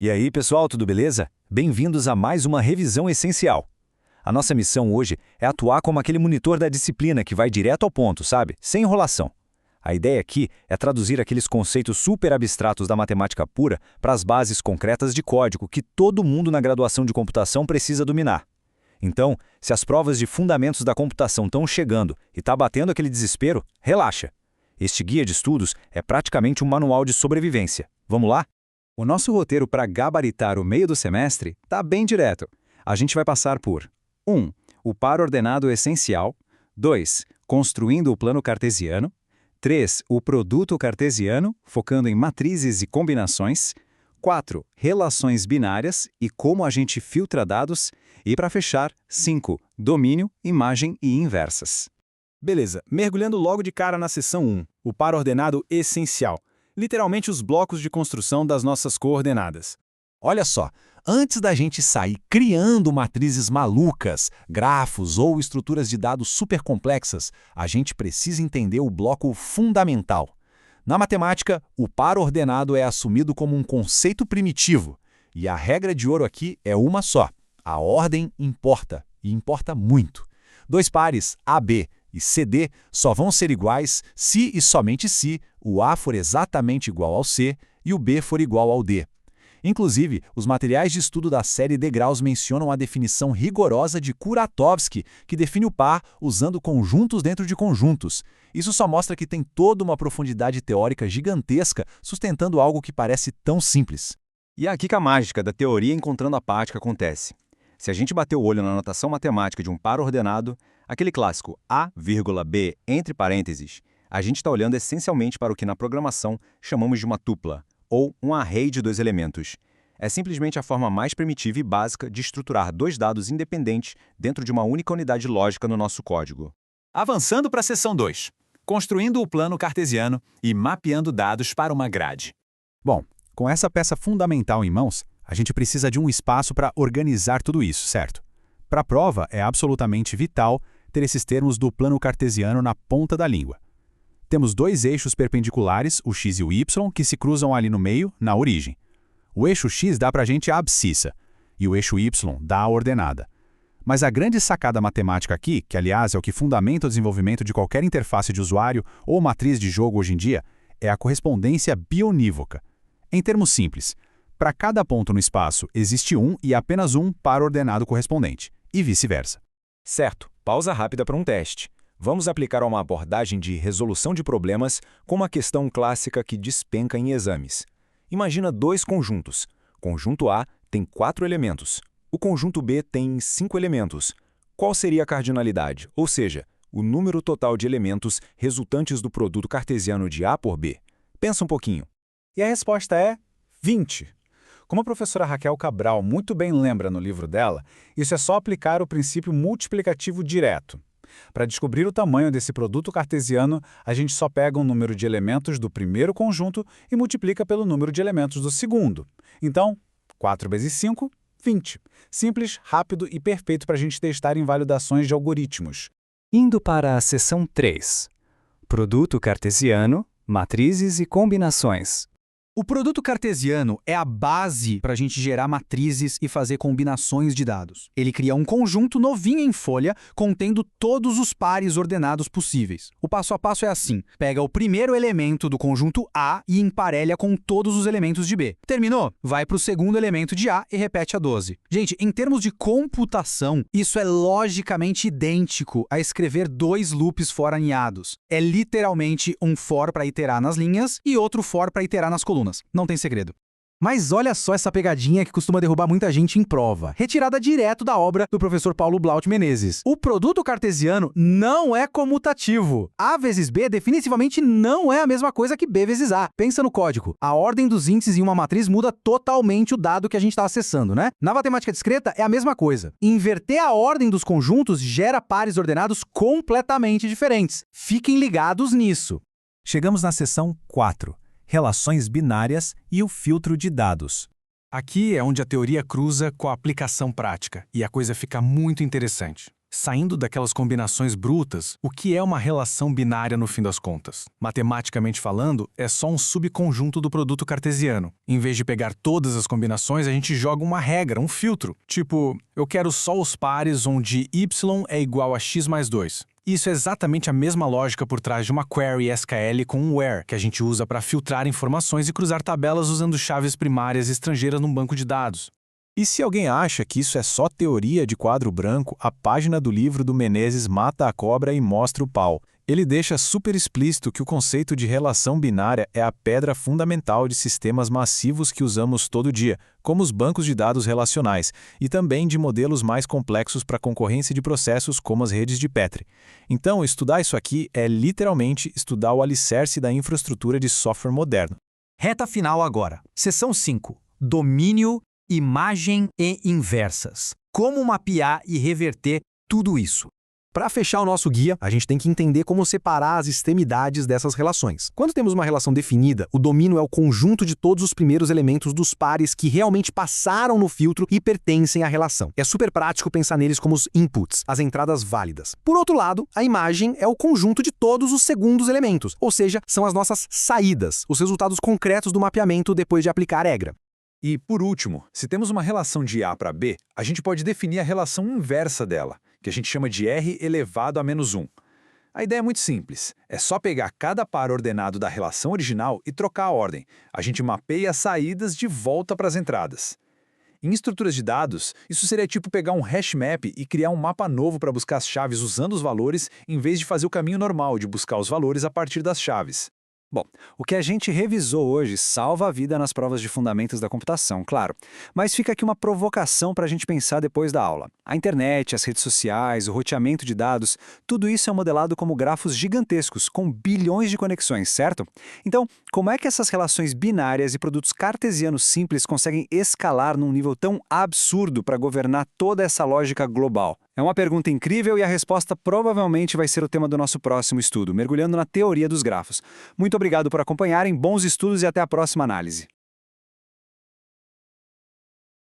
E aí, pessoal, tudo beleza? Bem-vindos a mais uma revisão essencial. A nossa missão hoje é atuar como aquele monitor da disciplina que vai direto ao ponto, sabe? Sem enrolação. A ideia aqui é traduzir aqueles conceitos super abstratos da matemática pura para as bases concretas de código que todo mundo na graduação de computação precisa dominar. Então, se as provas de fundamentos da computação estão chegando e está batendo aquele desespero, relaxa. Este guia de estudos é praticamente um manual de sobrevivência. Vamos lá? O nosso roteiro para gabaritar o meio do semestre está bem direto. A gente vai passar por 1. O par ordenado essencial. 2. Construindo o plano cartesiano. 3. O produto cartesiano, focando em matrizes e combinações. 4. Relações binárias e como a gente filtra dados. E para fechar, 5. Domínio, imagem e inversas. Beleza, mergulhando logo de cara na seção 1, o par ordenado essencial. Literalmente os blocos de construção das nossas coordenadas. Olha só, antes da gente sair criando matrizes malucas, grafos ou estruturas de dados super complexas, a gente precisa entender o bloco fundamental. Na matemática, o par ordenado é assumido como um conceito primitivo. E a regra de ouro aqui é uma só. A ordem importa, e importa muito. Dois pares, AB e CD, só vão ser iguais se e somente se o A for exatamente igual ao C e o B for igual ao D. Inclusive, os materiais de estudo da série Degraus mencionam a definição rigorosa de Kuratowski, que define o par usando conjuntos dentro de conjuntos. Isso só mostra que tem toda uma profundidade teórica gigantesca sustentando algo que parece tão simples. E é aqui que a mágica da teoria encontrando a prática acontece. Se a gente bater o olho na notação matemática de um par ordenado, aquele clássico A, B, entre parênteses, a gente está olhando essencialmente para o que na programação chamamos de uma tupla, ou um array de dois elementos. É simplesmente a forma mais primitiva e básica de estruturar dois dados independentes dentro de uma única unidade lógica no nosso código. Avançando para a seção 2, construindo o plano cartesiano e mapeando dados para uma grade. Bom, com essa peça fundamental em mãos, a gente precisa de um espaço para organizar tudo isso, certo? Para a prova, é absolutamente vital ter esses termos do plano cartesiano na ponta da língua. Temos dois eixos perpendiculares, o x e o y, que se cruzam ali no meio, na origem. O eixo x dá para a gente a abscissa, e o eixo y dá a ordenada. Mas a grande sacada matemática aqui, que aliás é o que fundamenta o desenvolvimento de qualquer interface de usuário ou matriz de jogo hoje em dia, é a correspondência bionívoca. Em termos simples, para cada ponto no espaço existe um e apenas um par ordenado correspondente, e vice-versa. Certo, pausa rápida para um teste. Vamos aplicar uma abordagem de resolução de problemas com uma questão clássica que despenca em exames. Imagina dois conjuntos. Conjunto A tem 4 elementos. O conjunto B tem 5 elementos. Qual seria a cardinalidade, ou seja, o número total de elementos resultantes do produto cartesiano de A por B? Pensa um pouquinho. E a resposta é 20. Como a professora Raquel Cabral muito bem lembra no livro dela, isso é só aplicar o princípio multiplicativo direto. Para descobrir o tamanho desse produto cartesiano, a gente só pega o número de elementos do primeiro conjunto e multiplica pelo número de elementos do segundo. Então, 4 vezes 5, 20. Simples, rápido e perfeito para a gente testar em validações de algoritmos. Indo para a seção 3. Produto cartesiano, matrizes e combinações. O produto cartesiano é a base para a gente gerar matrizes e fazer combinações de dados. Ele cria um conjunto novinho em folha, contendo todos os pares ordenados possíveis. O passo a passo é assim: pega o primeiro elemento do conjunto A e emparelha com todos os elementos de B. Terminou? Vai para o segundo elemento de A e repete a 12. Gente, em termos de computação, isso é logicamente idêntico a escrever dois loops for aninhados. É literalmente um for para iterar nas linhas e outro for para iterar nas colunas. Não tem segredo. Mas olha só essa pegadinha que costuma derrubar muita gente em prova. Retirada direto da obra do professor Paulo Blaut Menezes. O produto cartesiano não é comutativo. A vezes B definitivamente não é a mesma coisa que B vezes A. Pensa no código. A ordem dos índices em uma matriz muda totalmente o dado que a gente está acessando, né? Na matemática discreta é a mesma coisa. Inverter a ordem dos conjuntos gera pares ordenados completamente diferentes. Fiquem ligados nisso. Chegamos na seção 4. Relações binárias e o filtro de dados. Aqui é onde a teoria cruza com a aplicação prática, e a coisa fica muito interessante. Saindo daquelas combinações brutas, o que é uma relação binária no fim das contas? Matematicamente falando, é só um subconjunto do produto cartesiano. Em vez de pegar todas as combinações, a gente joga uma regra, um filtro. Tipo, eu quero só os pares onde y é igual a x mais 2. Isso é exatamente a mesma lógica por trás de uma query SQL com um where, que a gente usa para filtrar informações e cruzar tabelas usando chaves primárias estrangeiras num banco de dados. E se alguém acha que isso é só teoria de quadro branco, a página do livro do Menezes mata a cobra e mostra o pau. Ele deixa super explícito que o conceito de relação binária é a pedra fundamental de sistemas massivos que usamos todo dia, como os bancos de dados relacionais, e também de modelos mais complexos para concorrência de processos como as redes de Petri. Então, estudar isso aqui é literalmente estudar o alicerce da infraestrutura de software moderno. Reta final agora. Seção 5. Domínio, imagem e inversas. Como mapear e reverter tudo isso? Para fechar o nosso guia, a gente tem que entender como separar as extremidades dessas relações. Quando temos uma relação definida, o domínio é o conjunto de todos os primeiros elementos dos pares que realmente passaram no filtro e pertencem à relação. É super prático pensar neles como os inputs, as entradas válidas. Por outro lado, a imagem é o conjunto de todos os segundos elementos, ou seja, são as nossas saídas, os resultados concretos do mapeamento depois de aplicar a regra. E, por último, se temos uma relação de A para B, a gente pode definir a relação inversa dela, que a gente chama de R elevado a menos 1. A ideia é muito simples. É só pegar cada par ordenado da relação original e trocar a ordem. A gente mapeia as saídas de volta para as entradas. Em estruturas de dados, isso seria tipo pegar um hash map e criar um mapa novo para buscar as chaves usando os valores, em vez de fazer o caminho normal de buscar os valores a partir das chaves. Bom, o que a gente revisou hoje salva a vida nas provas de fundamentos da computação, claro. Mas fica aqui uma provocação para a gente pensar depois da aula. A internet, as redes sociais, o roteamento de dados, tudo isso é modelado como grafos gigantescos, com bilhões de conexões, certo? Então, como é que essas relações binárias e produtos cartesianos simples conseguem escalar num nível tão absurdo para governar toda essa lógica global? É uma pergunta incrível e a resposta provavelmente vai ser o tema do nosso próximo estudo, mergulhando na teoria dos grafos. Muito obrigado por acompanharem, bons estudos e até a próxima análise.